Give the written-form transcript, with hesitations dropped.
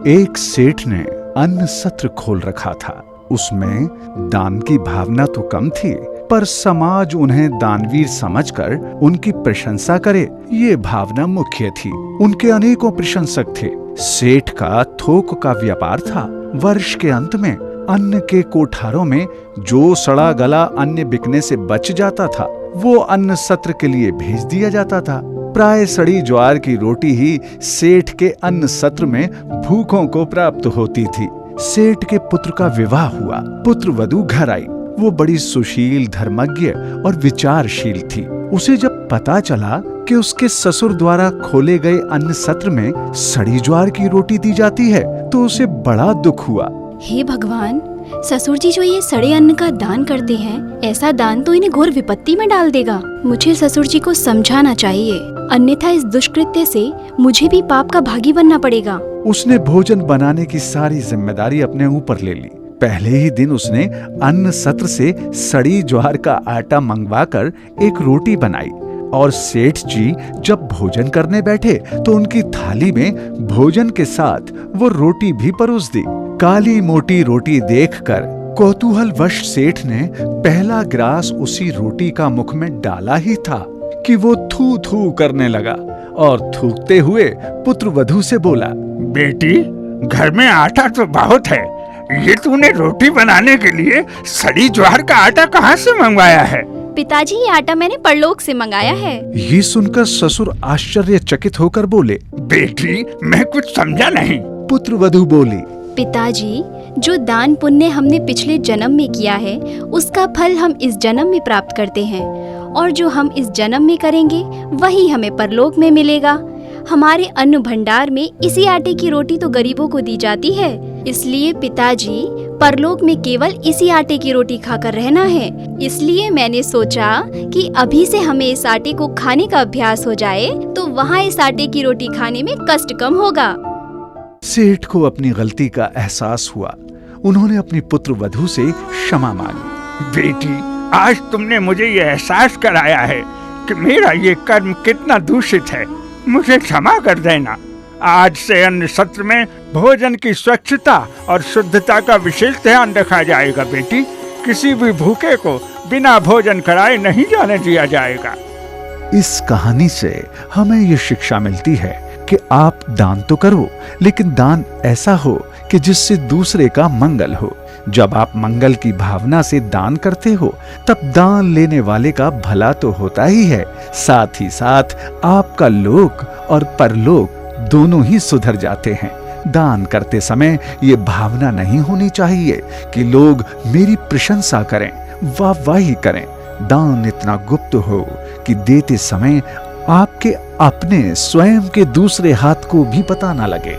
एक सेठ ने अन्न सत्र खोल रखा था। उसमें दान की भावना तो कम थी, पर समाज उन्हें दानवीर समझकर उनकी प्रशंसा करे, ये भावना मुख्य थी। उनके अनेकों प्रशंसक थे। सेठ का थोक का व्यापार था। वर्ष के अंत में अन्न के कोठारों में जो सड़ा गला अन्न बिकने से बच जाता था, वो अन्न सत्र के लिए भेज दिया जाता था। प्राय सड़ी ज्वार की रोटी ही सेठ के अन्न सत्र में भूखों को प्राप्त होती थी। सेठ के पुत्र का विवाह हुआ। पुत्र वधू घर आई। वो बड़ी सुशील, धर्मज्ञ और विचारशील थी। उसे जब पता चला कि उसके ससुर द्वारा खोले गए अन्न सत्र में सड़ी ज्वार की रोटी दी जाती है, तो उसे बड़ा दुख हुआ। हे भगवान, ससुर जी जो ये सड़े अन्न का दान करते हैं, ऐसा दान तो इन्हें घोर विपत्ति में डाल देगा। मुझे ससुर जी को समझाना चाहिए, अन्यथा इस दुष्कृत्य से मुझे भी पाप का भागी बनना पड़ेगा। उसने भोजन बनाने की सारी जिम्मेदारी अपने ऊपर ले ली। पहले ही दिन उसने अन्न सत्र से सड़ी ज्वार का आटा मंगवाकर एक रोटी बनाई और सेठ जी जब भोजन करने बैठे तो उनकी थाली में भोजन के साथ वो रोटी भी परोस दी। काली मोटी रोटी देखकर कौतूहलवश सेठ ने पहला ग्रास उसी रोटी का मुख में डाला ही था कि वो थू थू करने लगा और थूकते हुए पुत्र वधू से बोला, बेटी, घर में आटा तो बहुत है, ये तूने रोटी बनाने के लिए सड़ी ज्वार का आटा कहाँ से मंगवाया है? पिताजी, ये आटा मैंने परलोक से मंगाया है। ये सुनकर ससुर आश्चर्यचकित होकर बोले, बेटी, मैं कुछ समझा नहीं। पुत्र वधू बोली, पिताजी, जो दान पुण्य हमने पिछले जन्म में किया है, उसका फल हम इस जन्म में प्राप्त करते हैं, और जो हम इस जन्म में करेंगे वही हमें परलोक में मिलेगा। हमारे अन्न भंडार में इसी आटे की रोटी तो गरीबों को दी जाती है, इसलिए पिताजी, परलोक में केवल इसी आटे की रोटी खाकर रहना है। इसलिए मैंने सोचा कि अभी से हमें इस आटे को खाने का अभ्यास हो जाए, तो वहाँ इस आटे की रोटी खाने में कष्ट कम होगा। सेठ को अपनी गलती का एहसास हुआ। उन्होंने अपनी पुत्र वधू से क्षमा मांगी। बेटी, आज तुमने मुझे ये एहसास कराया है कि मेरा ये कर्म कितना दूषित है। मुझे क्षमा कर देना। आज से अन्न सत्र में भोजन की स्वच्छता और शुद्धता का विशेष ध्यान रखा जाएगा। बेटी, किसी भी भूखे को बिना भोजन कराए नहीं जाने दिया जाएगा। इस कहानी से हमें ये शिक्षा मिलती है कि आप दान तो करो, लेकिन दान ऐसा हो कि जिससे दूसरे का मंगल हो। जब आप मंगल की भावना से दान करते हो, तब दान लेने वाले का भला तो होता ही है, साथ ही साथ आपका लोक और परलोक दोनों ही सुधर जाते हैं। दान करते समय ये भावना नहीं होनी चाहिए कि लोग मेरी प्रशंसा करें, वाहवाही करें। दान इतना गुप्त हो कि देते समय आपके अपने स्वयं के दूसरे हाथ को भी पता न लगे।